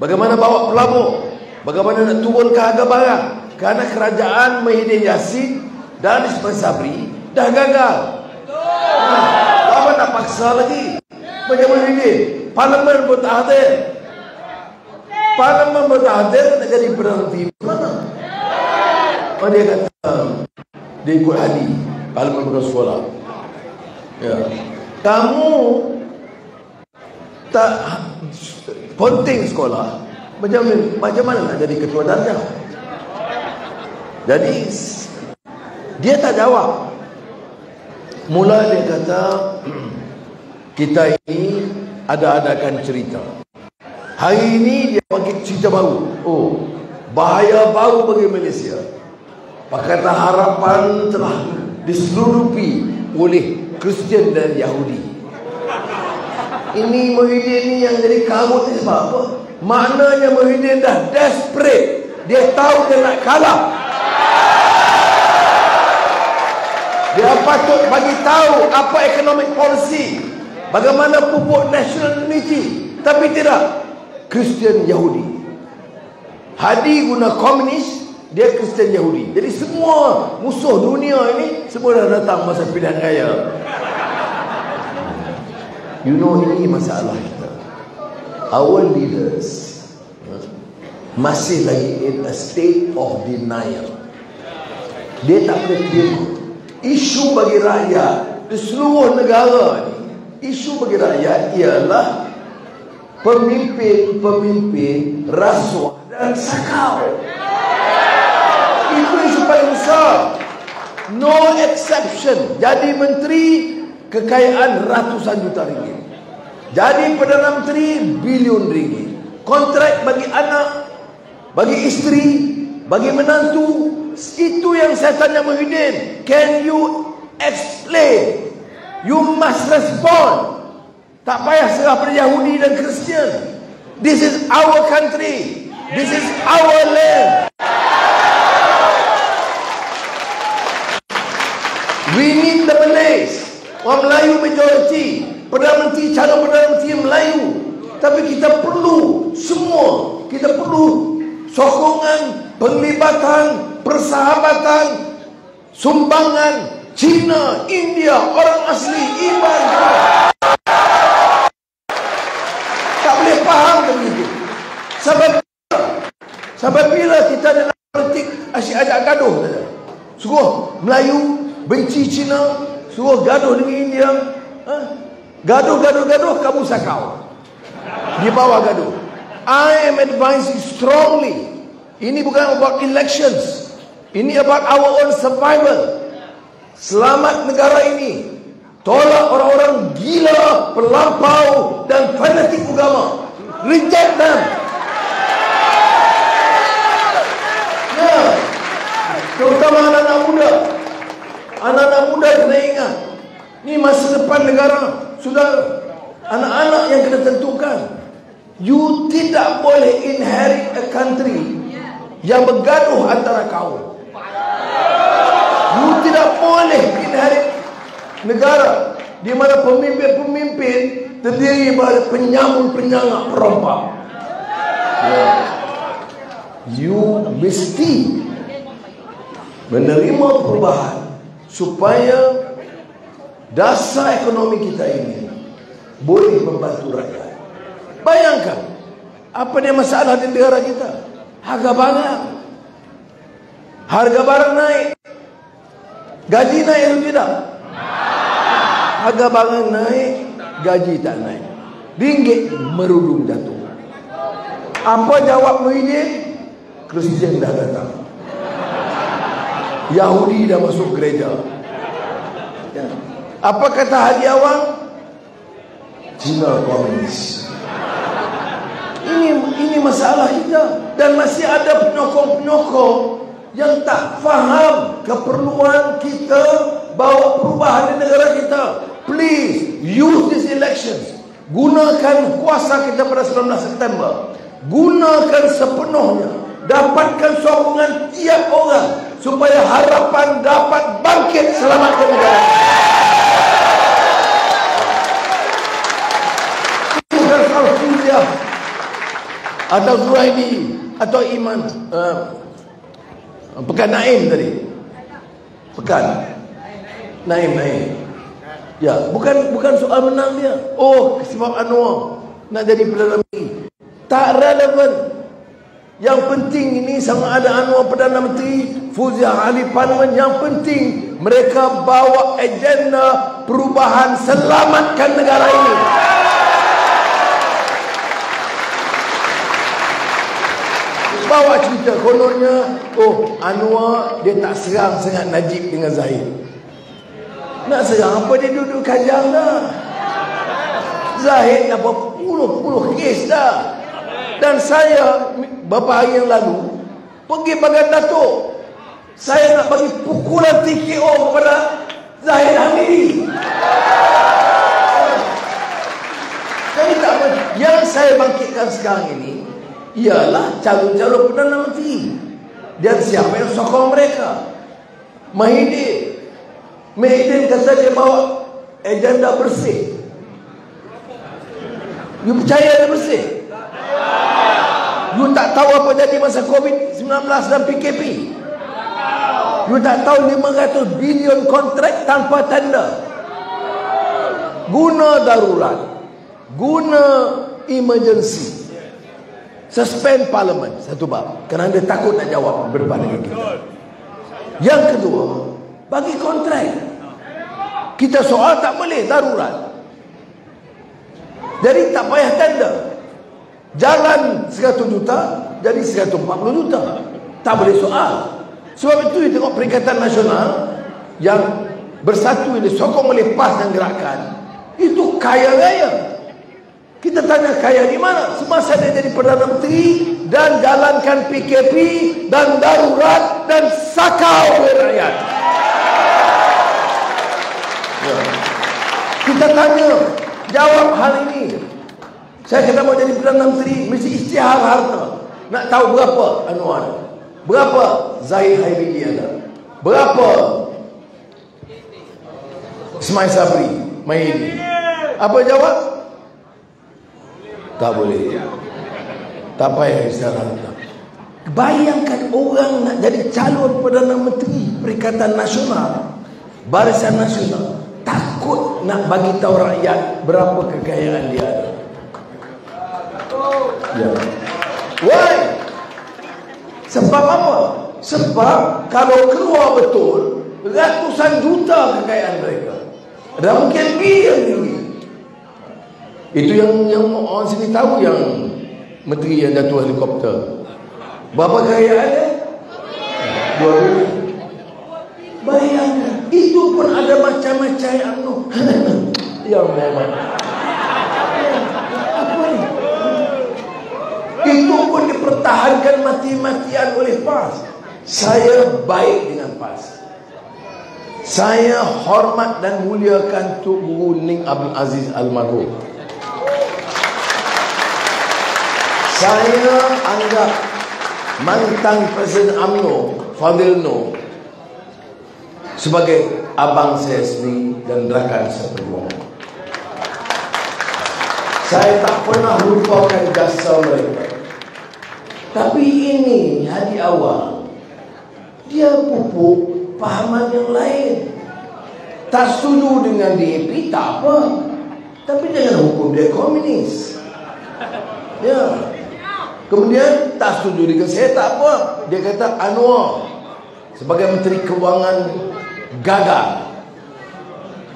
bagaimana bawa pelabur, bagaimana nak turunkan harga barang. Kerana kerajaan Muhyiddin Yassin dan Ismail Sabri dah gagal. Apa nak paksa lagi? Macam Muhyiddin, Parlimen pun tak hadir. Parlimen pun tak hadir, nak jadi Perdana Menteri mana? Oh, dia kata dia ikut hadi Parlimen bukan sekolah. Ya. Kamu tak penting sekolah, macam mana nak jadi ketua darjah? Jadi dia tak jawab. Mula dia kata kita ini ada-adakan cerita. Hari ini dia bagi cerita baru. Oh, bahaya baru bagi Malaysia. Pakatan Harapan telah diselurupi oleh Kristian dan Yahudi. Ini Muhyiddin ni yang jadi kabut ni sebab apa? Maknanya Muhyiddin dah desperate. Dia tahu dia nak kalah. Dia patut bagi tahu apa economic policy, bagaimana pupuk national unity. Tapi tidak, Kristian Yahudi. Hadi guna komunis, dia Kristian Yahudi. Jadi semua musuh dunia ini semua dah datang masa pilihan raya. You know, ini masalah kita. Our leaders masih lagi in a state of denial. Dia tak boleh terima. Isu bagi rakyat di seluruh negara ni, isu bagi rakyat ialah pemimpin-pemimpin rasuah dan sakau. Itu isu paling besar. No exception. Jadi menteri, kekayaan ratusan juta ringgit. Jadi Perdana Menteri, bilion ringgit. Kontrak bagi anak, bagi isteri, bagi menantu. Itu yang saya tanya Muhyiddin. Can you explain? You must respond. Tak payah serah pada Yahudi dan Kristian. This is our country. This is our land. We need the Malays. Orang Melayu majority. Perdana Menteri, calon Perdana Menteri Melayu. Tapi kita perlu semua. Kita perlu sokongan, penglibatan, persahabatan, sumbangan China, India, orang asli, Iban. Tak boleh faham begitu. Sampai bila kita dalam politik asyik ajak gaduh saja. Suruh Melayu benci China, suruh gaduh dengan India. Gaduh, kamu sakau. Di bawah gaduh. I am advising strongly. Ini bukan about elections. Ini about our own survival. Selamat negara ini. Tolak orang-orang gila, pelampau dan fanatik agama. Reject them. Ya. Terutama anak-anak muda. Anak-anak muda kena ingat. Ini masa depan negara. Saudara, anak-anak yang kena tentukan. You tidak boleh inherit a country yang bergaduh antara kaum. You tidak boleh inherit negara di mana pemimpin-pemimpin terdiri dari penyamun-penyangak perompak. You mesti menerima perubahan supaya dasar ekonomi kita ini boleh membantu rakyat. Bayangkan apa dia masalah di negara kita. Harga barang. Harga barang naik. Gaji naik atau tidak? Harga barang naik, gaji tak naik. Ringgit merudum jatuh. Apa jawab Muhyiddin? Kristian dah datang. Yahudi dah masuk gereja. Ya. Apa kata Hadi Awang? Cina komunis. Ini masalah kita. Dan masih ada penyokong-penyokong yang tak faham keperluan kita bawa perubahan di negara kita. Please use these elections. Gunakan kuasa kita pada 19 September. Gunakan sepenuhnya. Dapatkan sokongan tiap orang supaya harapan dapat bangkit selamatkan negara. atau Zuraidi atau Iman Pekan Naim tadi. Pekan Naim. Ya, bukan soal menang dia. Oh, sebab Anwar nak jadi Perdana Menteri. Tak relevan. Yang penting ini sama ada Anwar Perdana Menteri, Fauziah ahli parlimen. Yang penting mereka bawa agenda perubahan, selamatkan negara ini. Bawa cerita kononnya, oh Anwar dia tak serang sangat Najib dengan Zahid. Nak serang apa, dia duduk kajang dah. Zahid dah berpuluh-puluh kes dah. Dan saya beberapa hari yang lalu pergi Bagan Datuk. Saya nak bagi pukulan TKO kepada Zahid Hamidi. Jadi tak apa. Yang saya bangkitkan sekarang ini ialah calon-calon Perdana Menteri. Dan siapa yang sokong mereka? Mahidin kata dia bawa agenda bersih. You percaya dia bersih? You tak tahu apa jadi masa COVID-19 dan PKP? You tak tahu 500 bilion kontrak tanpa tender, guna darurat, guna emergency, suspend parlimen. Satu bab, kerana dia takut nak jawab berdepan dengan kita. Yang kedua, bagi kontrak. Kita soal tak boleh darurat, jadi tak payah tender. Jalan 100 juta jadi 140 juta. Tak boleh soal. Sebab itu you tengok Perikatan Nasional yang bersatu ini sokong oleh PAS dan Gerakan, itu kaya raya. Kita tanya kaya di mana? Semasa dia jadi Perdana Menteri dan jalankan PKP dan darurat dan sakau oleh rakyat. Ya. Kita tanya, jawab hal ini. Saya kata mau jadi Perdana Menteri mesti isytihar harta. Nak tahu berapa Anwar, berapa Zahid Hamidi ada, berapa Ismail Sabri, Mahidi. Apa jawab? Tak boleh. Tak payah isytihar harta. Bayangkan orang nak jadi calon Perdana Menteri Perikatan Nasional, Barisan Nasional, takut nak bagi tahu rakyat berapa kekayaan dia ada. Ya. Why? Sebab apa? Sebab kalau keluar betul, ratusan juta kekayaan mereka. Dan mungkin bilion lagi. Itu yang orang sini tahu, yang menteri yang jatuh helikopter. Berapa kekayaan dia? 2 bilion. Bayangkan, itu pun ada macam-macam yang memang. Itu pun dipertahankan mati-matian oleh PAS. Saya baik dengan PAS. Saya hormat dan muliakan Tuk Guru Ning Abdul Aziz Almarhum. Saya anggap mantan Presiden UMNO Fadil Noor sebagai abang saya sendiri dan rakan seperjuangan. Saya tak pernah lupakan jasa mereka. Tapi ini hari awal dia pupuk pahaman yang lain. Tak setuju dengan DAP, tak apa, tapi jangan hukum dia komunis. Ya. Kemudian tak setuju dengan saya, tak apa. Dia kata Anwar sebagai Menteri Kewangan gagal.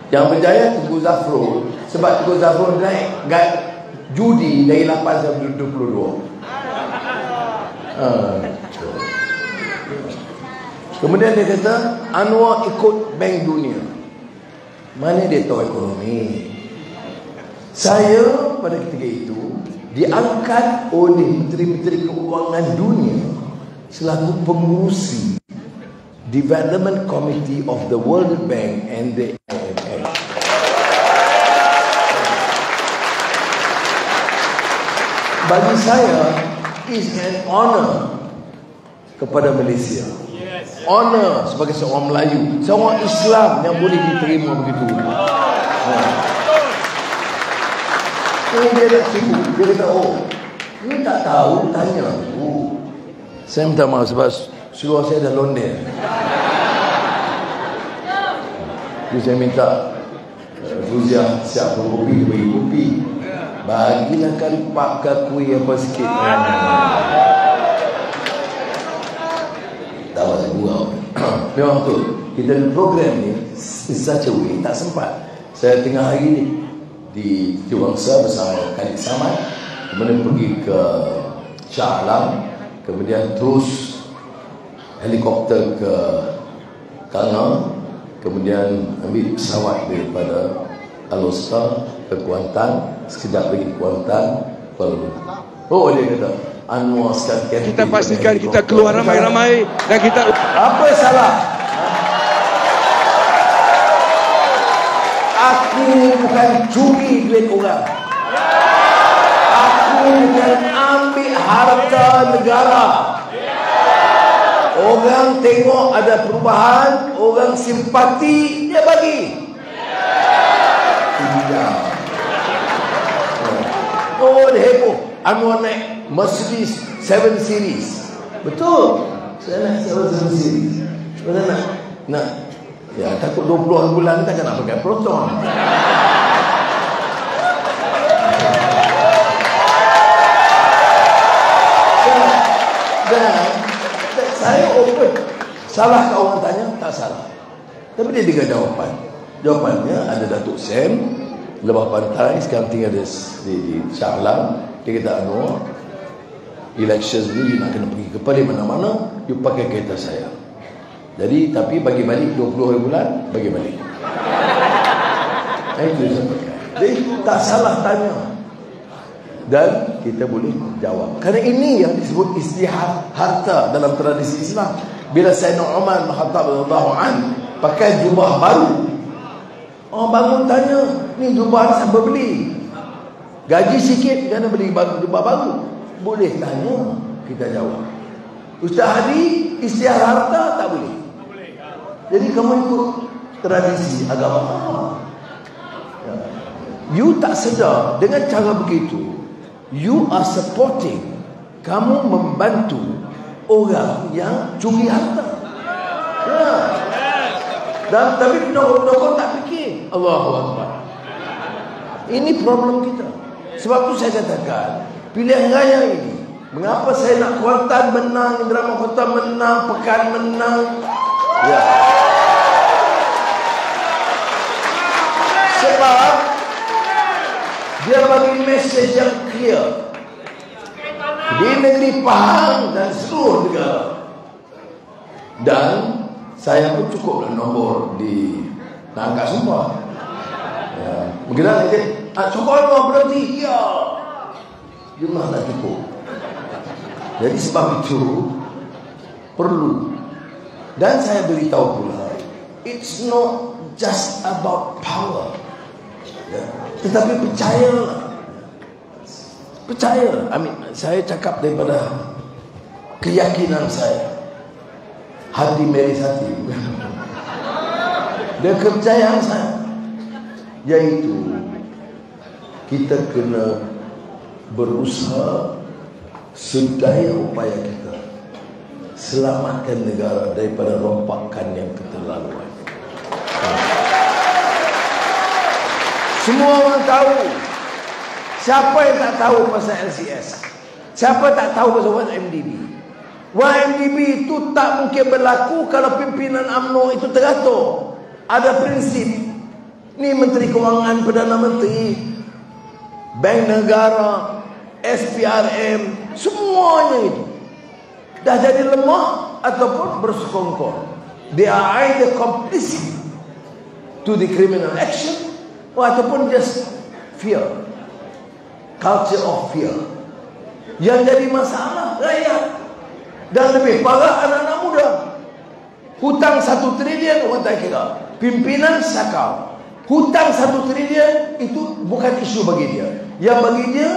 Yang berjaya Tengku Zafrul. Sebab Tengku Zafrul naik judi dari 8 sampai 22. Kemudian dia kata Anwar ikut Bank Dunia. Mana dia tahu ekonomi? Saya pada ketika itu diangkat oleh Menteri-Menteri Keuangan Dunia selaku pengurusi Development Committee of the World Bank and the IMF. Bagi saya is an honor kepada Malaysia. Honor sebagai seorang Melayu, seorang Islam yang boleh diterima begitu. Dia nak sibuk. Dia kata, oh, Ni tak tahu, tanya aku. Saya minta maaf sebab seluar saya dah londek. Jadi saya minta Ruziah siap kopi, bagi kopi. Bagilah kali pak kuih apa sikit. Tak boleh buat. Memang tu. Kita program ni such a way, tak sempat. Saya tengah hari ni di Wangsa bersama Khalid Samad, kemudian pergi ke Shah Alam, kemudian terus helikopter ke Kalna, kemudian ambil pesawat daripada Al-Usta ke Kuantan, sekejap lagi Kuantan, Kuala Lumpur. Oh, dia kata Anwar sekalian kita pastikan kita keluar ramai-ramai dan kita apa salah? Aku bukan curi duit orang. Aku bukan ambil harta negara. Orang tengok ada perubahan, orang simpati, dia bagi. Tidak. Oh, dia heboh. Anwar naik Mercedes 7 Series. Betul. Saya naik 7 Series. Sebenarnya nak ya, takut 20 bulan takkan nak pakai Proton. Dan saya open. Salah kau orang tanya? Tak salah. Tapi dia dengan jawapan. Jawapannya ada Datuk Sam Lebah Pantai, sekarang tinggal di Shah Alam. Dia kata Anwar, elections ni you nak kena pergi ke Perlis mana-mana, you pakai kereta saya. Jadi tapi bagi balik 20 bulan, bagi balik. Itu yang saya pakai. Jadi tak salah tanya. Dan kita boleh jawab. Kerana ini yang disebut istihad harta dalam tradisi Islam. Bila Sayyidina Umar bin Khattab radhiyallahu anhu pakai jubah baru, orang bangun tanya, ni jubah ni siapa beli? Gaji sikit kena beli jubah baru. Boleh tanya, kita jawab. Ustaz Hadi, istihad harta tak boleh. Jadi kamu ikut tradisi agama. You tak sedar dengan cara begitu, you are supporting, kamu membantu orang yang curi harta. Ya. Dan tapi pendokor tak fikir. Allahu Akbar. Ini problem kita. Sebab tu saya katakan, pilihan raya ini, mengapa saya nak Kuantan menang, Drama Kota menang, Pekan menang? Ya. Sebab dia bagi mesej yang clear di negeri Pahang dan seluruh negara. Dan saya pun cukup nombor di nak angkat sumpah. Ya. Mungkin dia cukup nombor berhenti. Ya. Jumlah tak cukup. Jadi sebab itu perlu. Dan saya beritahu pula, it's not just about power. Ya. Tetapi percaya. Saya cakap daripada keyakinan saya, hati meris hati. Dan kepercayaan saya, yaitu kita kena berusaha sedaya upaya kita selamatkan negara daripada rompakan yang keterlaluan. Semua orang tahu. Siapa yang tak tahu pasal LCS? Siapa tak tahu pasal 1MDB? 1MDB itu tak mungkin berlaku kalau pimpinan UMNO itu teratur. Ada prinsip. Ni Menteri Kewangan, Perdana Menteri, Bank Negara, SPRM, semuanya itu dah jadi lemah ataupun bersekongkol. They are either complicit to the criminal action ataupun just fear, culture of fear. Yang jadi masalah rakyat, dan lebih parah anak-anak muda. Hutang 1 triliun orang tak kira, pimpinan sakau. Hutang 1 triliun itu bukan isu bagi dia. Yang bagi dia,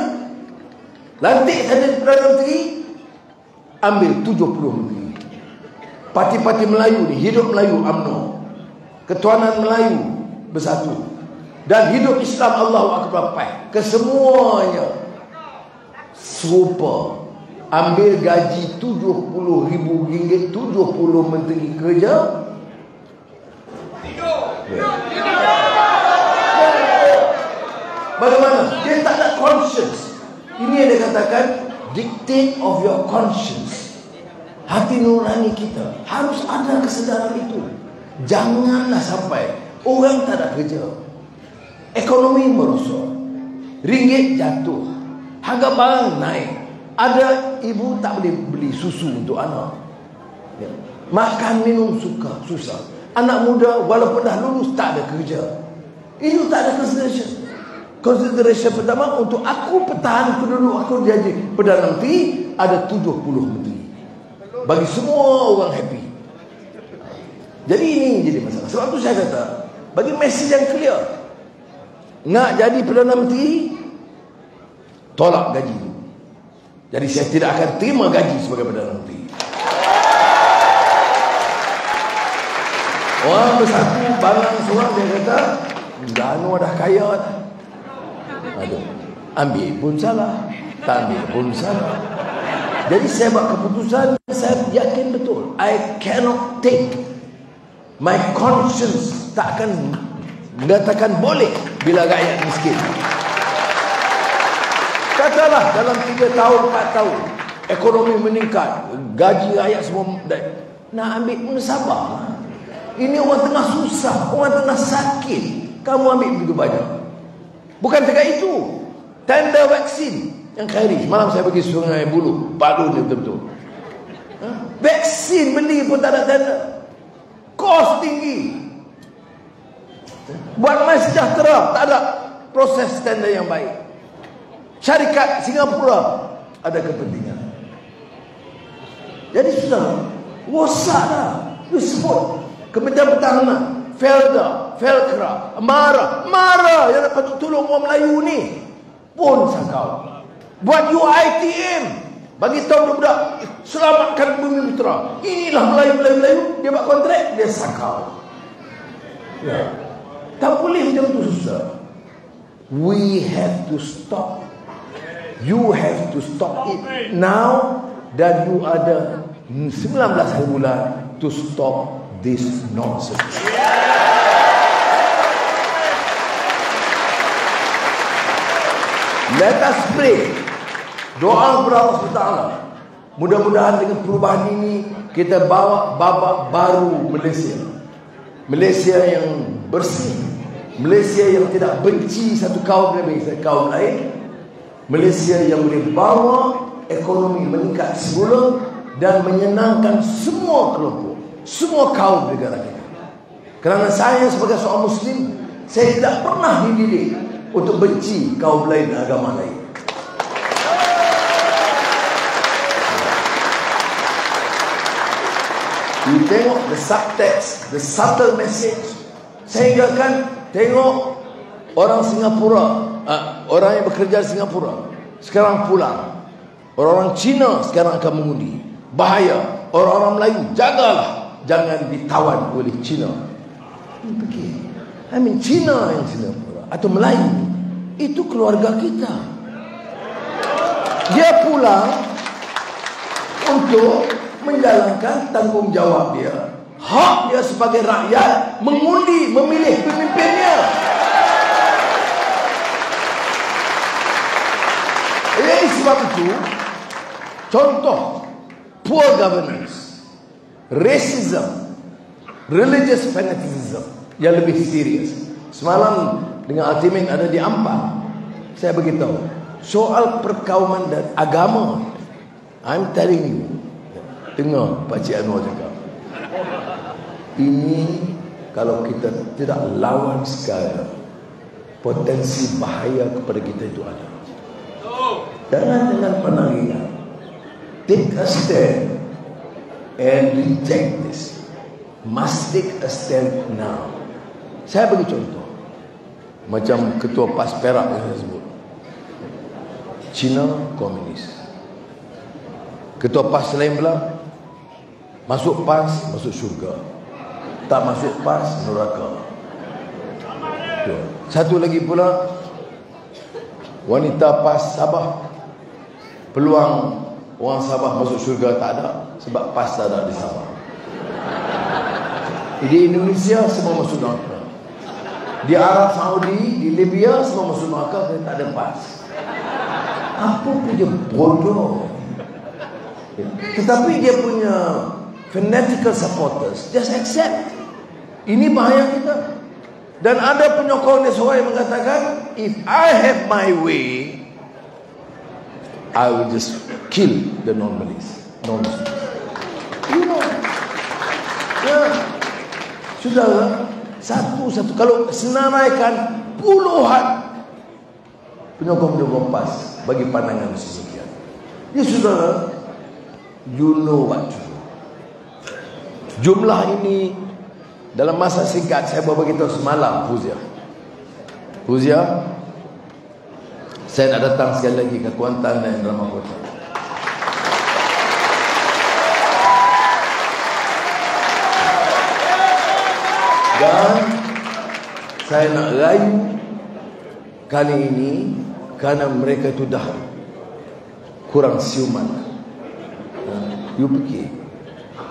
lantik saja Perdana Menteri, ambil 70 menteri. Parti-parti Melayu ni, hidup Melayu UMNO, Ketuhanan Melayu bersatu, dan hidup Islam Allahu Akbar, kesemuanya. serupa. Ambil gaji RM70,000, 70 menteri kerja. Bagaimana? Dia tak ada conscience. Ini yang dia katakan dictate of your conscience. Hati nurani kita harus ada kesedaran itu. Janganlah sampai orang tak ada kerja, ekonomi merosot, ringgit jatuh, harga barang naik. Ada ibu tak boleh beli susu untuk anak, ya. Makan minum susah. Anak muda walaupun dah lulus tak ada kerja. Itu tak ada consideration. Consideration pertama, untuk aku pertahan penduduk aku jadi Perdana Menteri, ada 70 menteri. Bagi semua orang happy. Jadi ini jadi masalah. Sebab tu saya kata, bagi mesej yang clear, nak jadi Perdana Menteri, tolak gaji. Jadi saya tidak akan terima gaji sebagai Perdana Menteri. Orang bersatu barang seorang, dia kata Anwar dah kaya dah. Aduh, ambil pun salah, tak ambil pun salah. Jadi saya buat keputusan, saya yakin betul, I cannot take, my conscience tak akan mengatakan boleh bila rakyat miskin. Katalah dalam 3 tahun, 4 tahun ekonomi meningkat, gaji rakyat semua nak ambil pun sabar. Ini orang tengah susah, orang tengah sakit, kamu ambil begitu banyak. Bukan dekat itu, tender vaksin yang khairi. Malam saya pergi Sungai Buloh, Palu ni betul-betul. Vaksin beli pun tak ada tender, kos tinggi. Buat MySejahtera tak ada proses tender yang baik. Syarikat Singapura ada kepentingan. Jadi sudah rosak dah. Itu sebut Kementerian Pertahanan, Felda, Felkra, marah yang dapat tolong orang Melayu ni pun sakau. Buat UiTM, bagi tahu budak selamatkan Bumi Putra. Inilah Melayu, dia buat kontrak, dia sakau. Ya. Tak boleh macam tu, susah. We have to stop. You have to stop it now. Dan you ada 19 hari bulan to stop this nonsense. Let us pray. Doa kepada Allah SWT. Mudah-mudahan dengan perubahan ini kita bawa babak baru Malaysia. Malaysia yang bersih, Malaysia yang tidak benci satu kaum daripada kaum lain, Malaysia yang boleh bawa ekonomi meningkat semula dan menyenangkan semua kelompok, semua kaum negara kita. Kerana saya sebagai seorang Muslim, saya tidak pernah dididik untuk benci kaum lain dan agama lain. You tengok the subtext, the subtle message. Sehingga kan tengok orang Singapura, orang yang bekerja di Singapura sekarang pulang. Orang-orang Cina sekarang akan mengundi. Bahaya. Orang-orang Melayu, jagalah jangan ditawan oleh Cina. Pergi. Cina yang Singapura atau Melayu, itu keluarga kita. Dia pulang untuk menjalankan tanggungjawab dia, hak dia sebagai rakyat mengundi, memilih pemimpinnya. Jadi sebab itu, contoh poor governance, racism, religious fanaticism yang lebih serius. Semalam dengan Ultimate ada di Ampang, saya beritahu soal perkauman dan agama. I'm telling you, dengar Pak Cik Anwar cakap, ini kalau kita tidak lawan sekarang, potensi bahaya kepada kita itu ada. Jangan pernah ingat, take a stand and reject this. Must take a stand now. Saya bagi contoh, macam ketua PAS Perak yang saya sebut, Cina komunis. Ketua PAS lain pula, masuk PAS masuk syurga, tak masuk PAS neraka. Satu lagi pula, wanita PAS Sabah peluang orang Sabah masuk syurga tak ada, sebab PAS tak ada di Sabah. Di Indonesia semua masuk neraka. Di Arab Saudi, di Libya semua masuk neraka kerana tak ada PAS. Apa punya bodoh. Tetapi dia punya fanatical supporters just accept. Ini bahaya kita. Dan ada penyokong dia seorang yang mengatakan, if I have my way, I will just kill the non-Muslims. You know. Ya. Saudara, satu-satu. Kalau senaraikan puluhan penyokong-penyokong PAS bagi pandangan sekian. Ya saudara, you know what to do. Jumlah ini dalam masa singkat saya baru beritahu semalam, Fuzia, saya nak datang sekali lagi ke Kuantan dan Drama Kota. Dan saya nak rayu kali ini kerana mereka itu dah kurang siuman. You fikir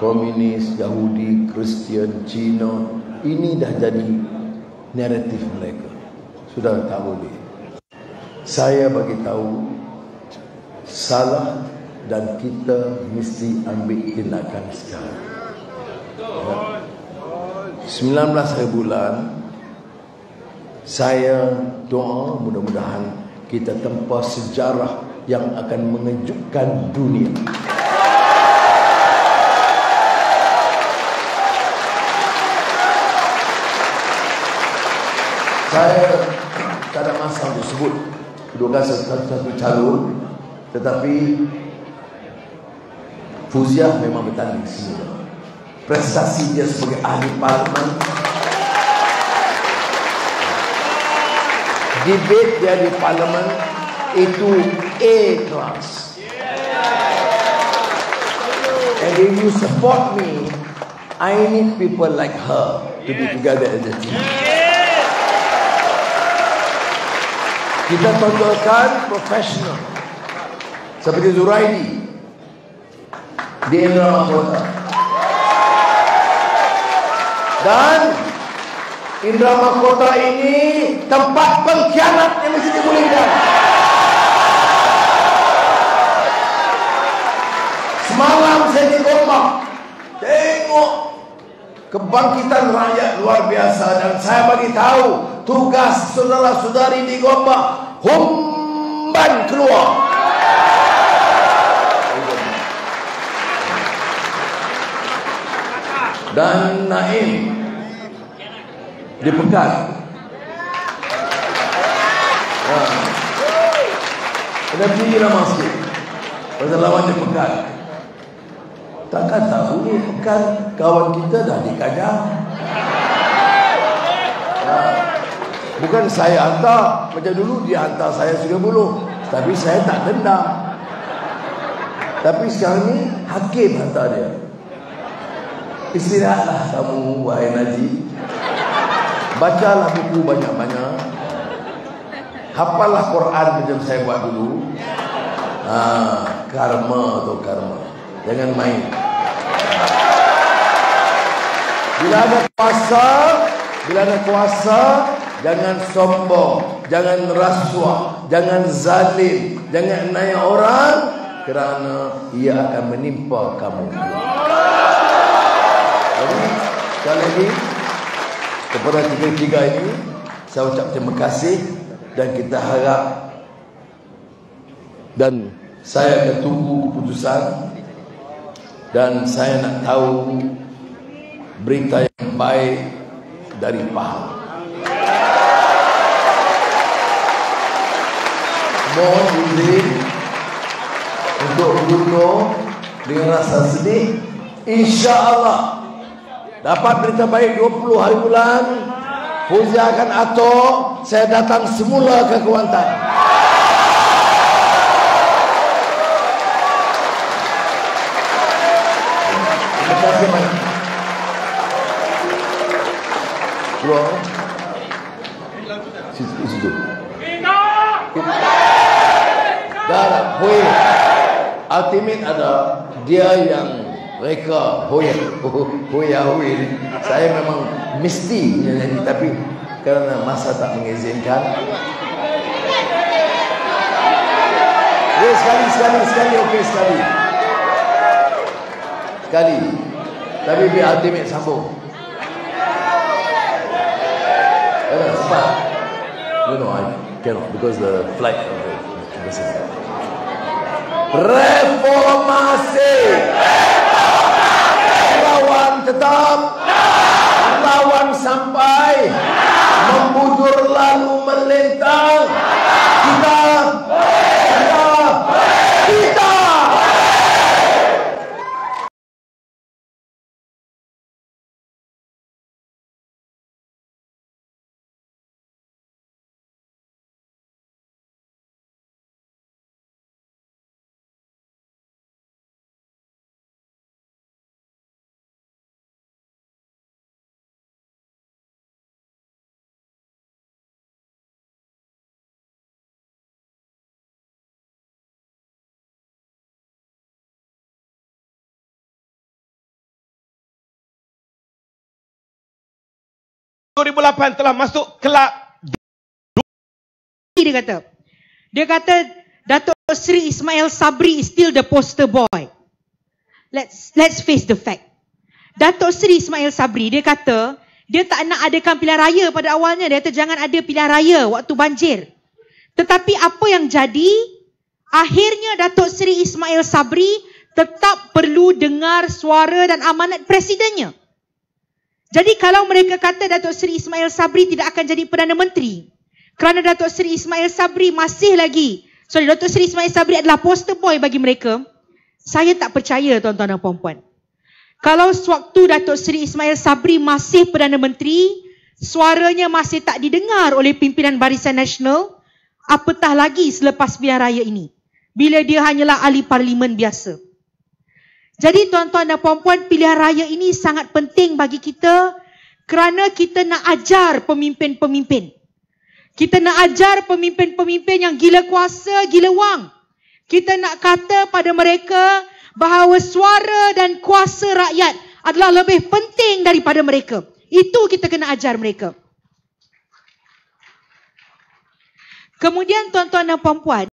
komunis, Yahudi, Kristian, Cina, ini dah jadi naratif mereka. Sudah tak boleh. Saya bagi tahu salah dan kita mesti ambil tindakan sekarang. 19 hari bulan saya doa mudah-mudahan kita tempa sejarah yang akan mengejutkan dunia. Saya tak ada masa untuk sebut kedua satu calon, tetapi Fuzia memang bertanding semula. Prestasi dia sebagai ahli parlimen, debate dia di parlimen itu A class. And if you support me, I need people like her to be together as a team. Kita tonjolkan profesional seperti Zuraidi di Indra Mahkota. Dan Indra Mahkota ini tempat pengkhianat yang mesti dipulihkan. Semalam saya di Gombak, tengok kebangkitan rakyat luar biasa, dan saya bagi tahu tugas saudara-saudari di Gombak, humban keluar. Dan Naim di Pekan. Ada tinggi nama sikit pasal lawan di Pekan. Takkan tahu ni Pekan kawan kita dah dikajang. Bukan saya hantar, macam dulu dia hantar saya 30, tapi saya tak dendam. Tapi sekarang ni hakim hantar dia. Istirahatlah kamu wahai Najib. Bacalah buku banyak-banyak. Hafallah Quran macam saya buat dulu. Karma atau karma. Jangan main. Bila ada kuasa, jangan sombong, jangan rasuah, jangan zalim, jangan naik orang, kerana ia akan menimpa kamu. Jadi sekali lagi kepada tiga-tiga ini saya ucap terima kasih, dan kita harap, dan saya akan tunggu keputusan, dan saya nak tahu berita yang baik dari Pahang. Mohon izin untuk berdoa dengan rasa sedih. InsyaAllah dapat berita baik 20 hari bulan, Fuzia akan atur saya datang semula ke Kuantan. Terima kasih banyak. Keluar. Situ. Dah, boleh. ultimate ada dia yang mereka hoya ni. Saya memang mesti nyanyi, tapi kerana masa tak mengizinkan. Sekali, okey sekali. Tapi biar ultimate sambung. Cepat. No, I cannot because the flight of the system. Reformasi. Lawan tetap. Lawan sampai. Membujur lalu melintang. Kita. Telah masuk kelab. Dia kata Datuk Seri Ismail Sabri is still the poster boy. Let's face the fact. Datuk Seri Ismail Sabri, dia kata dia tak nak adakan pilihan raya pada awalnya. Dia kata jangan ada pilihan raya waktu banjir. Tetapi apa yang jadi? Akhirnya Datuk Seri Ismail Sabri tetap perlu dengar suara dan amanat presidennya. Jadi kalau mereka kata Datuk Seri Ismail Sabri tidak akan jadi Perdana Menteri kerana Datuk Seri Ismail Sabri Datuk Seri Ismail Sabri adalah poster boy bagi mereka, saya tak percaya tuan-tuan dan puan-puan. Kalau sewaktu Datuk Seri Ismail Sabri masih Perdana Menteri, suaranya masih tak didengar oleh pimpinan Barisan Nasional, apatah lagi selepas pilihan raya ini, bila dia hanyalah ahli parlimen biasa. Jadi tuan-tuan dan puan-puan, pilihan raya ini sangat penting bagi kita kerana kita nak ajar pemimpin-pemimpin. Kita nak ajar pemimpin-pemimpin yang gila kuasa, gila wang. Kita nak kata pada mereka bahawa suara dan kuasa rakyat adalah lebih penting daripada mereka. Itu kita kena ajar mereka. Kemudian tuan-tuan dan puan-puan,